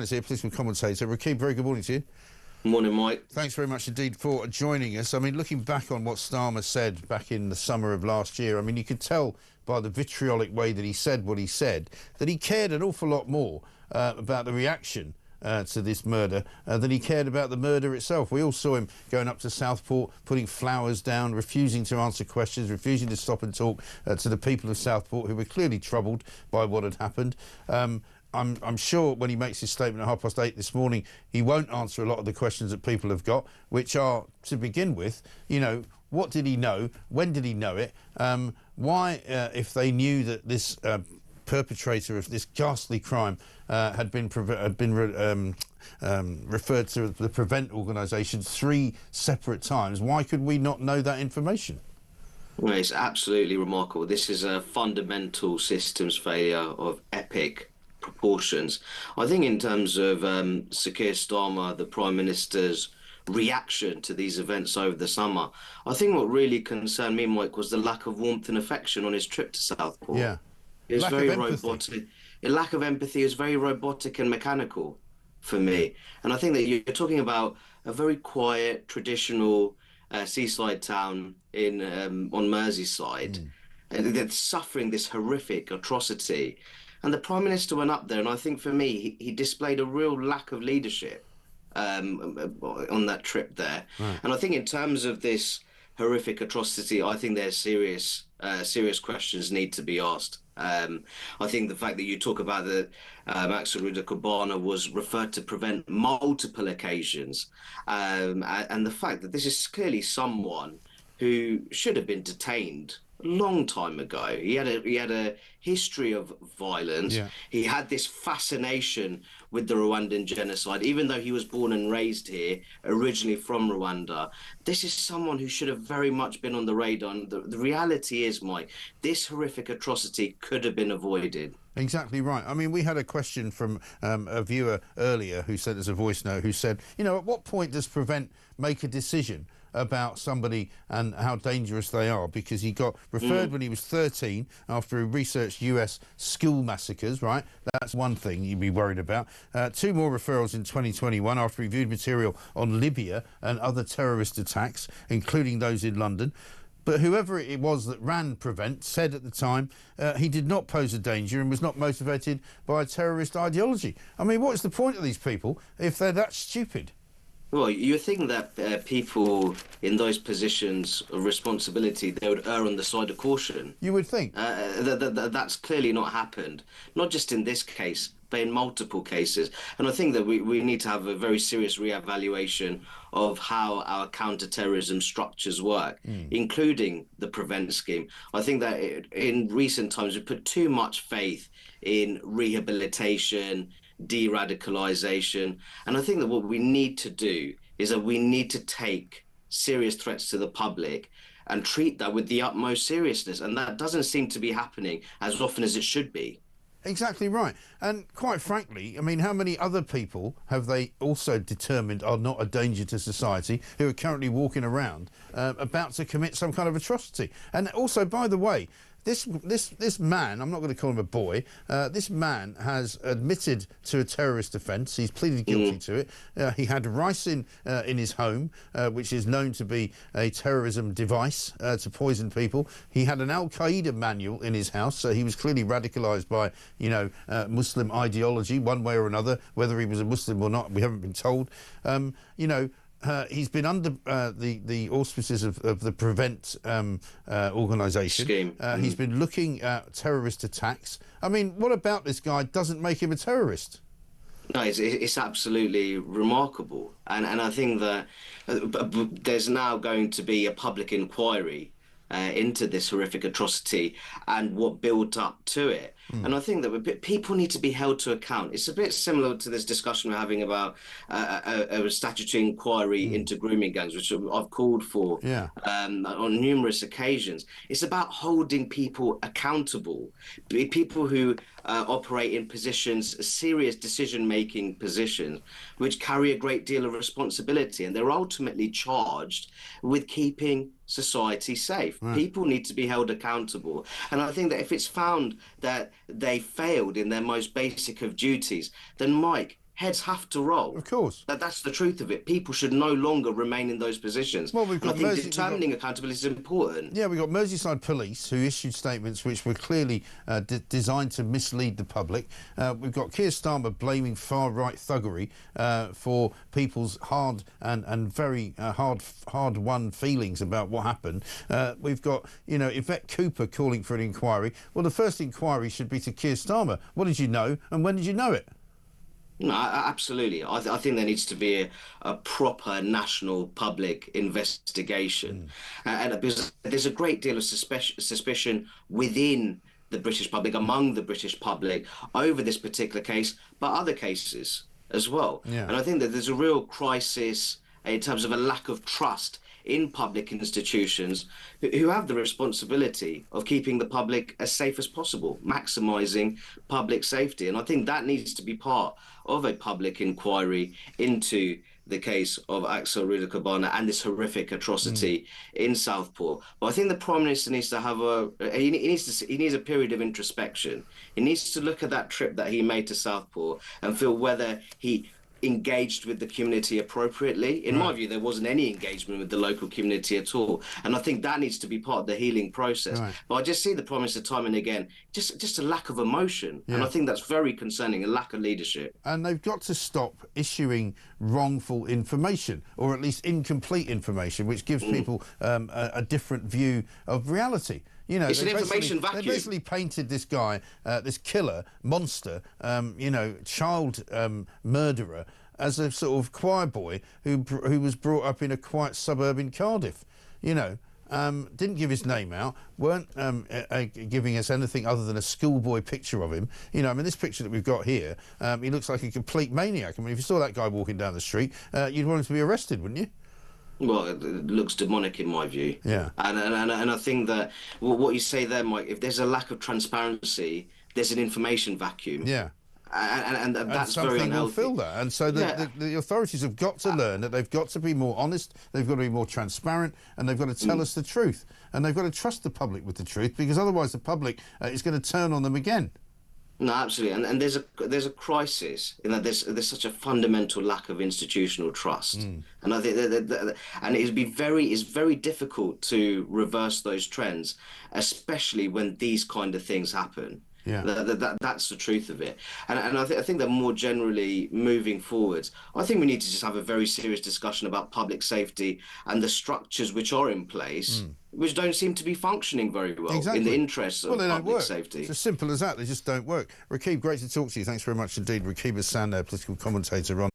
It's here, political commentator. Rakib, very good morning to you. Morning, Mike. Thanks very much indeed for joining us. I mean, looking back on what Starmer said back in the summer of last year, I mean, you could tell by the vitriolic way that he said what he said, that he cared an awful lot more about the reaction to this murder than he cared about the murder itself. We all saw him going up to Southport, putting flowers down, refusing to answer questions, refusing to stop and talk to the people of Southport who were clearly troubled by what had happened. I'm sure when he makes his statement at 8:30 this morning, he won't answer a lot of the questions that people have got, which are, to begin with, you know, what did he know? When did he know it? Why, if they knew that this perpetrator of this ghastly crime had been referred to the Prevent organisation 3 separate times, why could we not know that information? Well, it's absolutely remarkable. This is a fundamental systems failure of epic proportions. I think in terms of Sir Keir Starmer, the Prime Minister's reaction to these events over the summer, I think what really concerned me, Mike, was the lack of warmth and affection on his trip to Southport. Yeah. It was very robotic. A lack of empathy. It was very robotic and mechanical for me. And I think that you're talking about a very quiet, traditional seaside town in on Merseyside, and they're suffering this horrific atrocity. And the Prime Minister went up there, and I think for me, he displayed a real lack of leadership on that trip there. Right. And I think in terms of this horrific atrocity, I think there's serious questions need to be asked. I think the fact that you talk about that Axel Rudakubana was referred to Prevent multiple occasions, and the fact that this is clearly someone who should have been detained a long time ago. He had a history of violence. Yeah. He had this fascination with the Rwandan genocide, even though he was born and raised here, originally from Rwanda. This is someone who should have very much been on the radar. And the reality is, Mike, this horrific atrocity could have been avoided. Exactly right. I mean, we had a question from a viewer earlier who sent us a voice note who said, you know, at what point does Prevent make a decision about somebody and how dangerous they are? Because he got referred when he was 13 after he researched US school massacres, right? That's one thing you'd be worried about. 2 more referrals in 2021 after he viewed material on Libya and other terrorist attacks, including those in London. But whoever it was that ran Prevent said at the time he did not pose a danger and was not motivated by a terrorist ideology. I mean, what is the point of these people if they're that stupid? Well, you think that people in those positions of responsibility, they would err on the side of caution. You would think. That's clearly not happened, not just in this case, but in multiple cases. And I think that we need to have a very serious reevaluation of how our counter-terrorism structures work, including the Prevent scheme. I think that in recent times, we put too much faith in rehabilitation, de-radicalization. And I think that what we need to do is that we need to take serious threats to the public and treat that with the utmost seriousness. And that doesn't seem to be happening as often as it should be. Exactly right. And quite frankly, I mean, how many other people have they also determined are not a danger to society who are currently walking around about to commit some kind of atrocity? And also, by the way, this man, I'm not going to call him a boy, this man has admitted to a terrorist offence. He's pleaded guilty to it. He had rice in his home, which is known to be a terrorism device to poison people. He had an Al-Qaeda manual in his house, so he was clearly radicalised by, you know, Muslim ideology, one way or another. Whether he was a Muslim or not, we haven't been told. You know, he's been under the auspices of the Prevent organisation. He's been looking at terrorist attacks. I mean, what about this guy doesn't make him a terrorist? No, it's absolutely remarkable. And I think that there's now going to be a public inquiry into this horrific atrocity and what built up to it. And I think that people need to be held to account. It's a bit similar to this discussion we're having about a statutory inquiry into grooming gangs, which I've called for on numerous occasions. It's about holding people accountable, people who operate in positions, serious decision-making positions, which carry a great deal of responsibility, and they're ultimately charged with keeping society safe. People need to be held accountable. And I think that if it's found that they failed in their most basic of duties, then, Mike, heads have to roll. Of course. That's the truth of it. People should no longer remain in those positions. Well, we've got and I think determining accountability is important. Yeah, we've got Merseyside Police who issued statements which were clearly designed to mislead the public. We've got Keir Starmer blaming far-right thuggery for people's hard and very hard-won feelings about what happened. We've got, you know, Yvette Cooper calling for an inquiry. Well, the first inquiry should be to Keir Starmer. What did you know and when did you know it? No, absolutely. I think there needs to be a proper national public investigation. And because there's a great deal of suspicion within the British public, among the British public, over this particular case, but other cases as well. Yeah. And I think that there's a real crisis in terms of a lack of trust in public institutions who have the responsibility of keeping the public as safe as possible, maximising public safety. And I think that needs to be part of a public inquiry into the case of Axel Rudakubana and this horrific atrocity in Southport. But I think the Prime Minister needs to have he needs a period of introspection. He needs to look at that trip that he made to Southport and feel whether he engaged with the community appropriately. In my view, there wasn't any engagement with the local community at all, and I think that needs to be part of the healing process. But I just see the Prime Minister time and again just a lack of emotion, and I think that's very concerning, a lack of leadership. And they've got to stop issuing wrongful information, or at least incomplete information, which gives people a different view of reality. You know, it's an information vacuum. They basically painted this guy, this killer, monster, you know, child murderer, as a sort of choir boy who was brought up in a quiet suburb in Cardiff. You know, didn't give his name out, weren't giving us anything other than a schoolboy picture of him. You know, I mean, this picture that we've got here, he looks like a complete maniac. I mean, if you saw that guy walking down the street, you'd want him to be arrested, wouldn't you? Well, it looks demonic in my view. Yeah. And I think that what you say there, Mike, if there's a lack of transparency, there's an information vacuum. Yeah. And that's very something will unhealthy. fill that. And so the authorities have got to learn that they've got to be more honest, they've got to be more transparent, and they've got to tell us the truth. And they've got to trust the public with the truth, because otherwise the public is going to turn on them again. No, absolutely, and there's a crisis in that there's such a fundamental lack of institutional trust, and I think and it's very difficult to reverse those trends, especially when these kind of things happen. Yeah, that's the truth of it, and I think that more generally moving forwards, I think we need to just have a very serious discussion about public safety and the structures which are in place, which don't seem to be functioning very well in the interests of public safety. It's as simple as that. They just don't work. Rakib, great to talk to you. Thanks very much indeed. Rakib Ehsan, political commentator on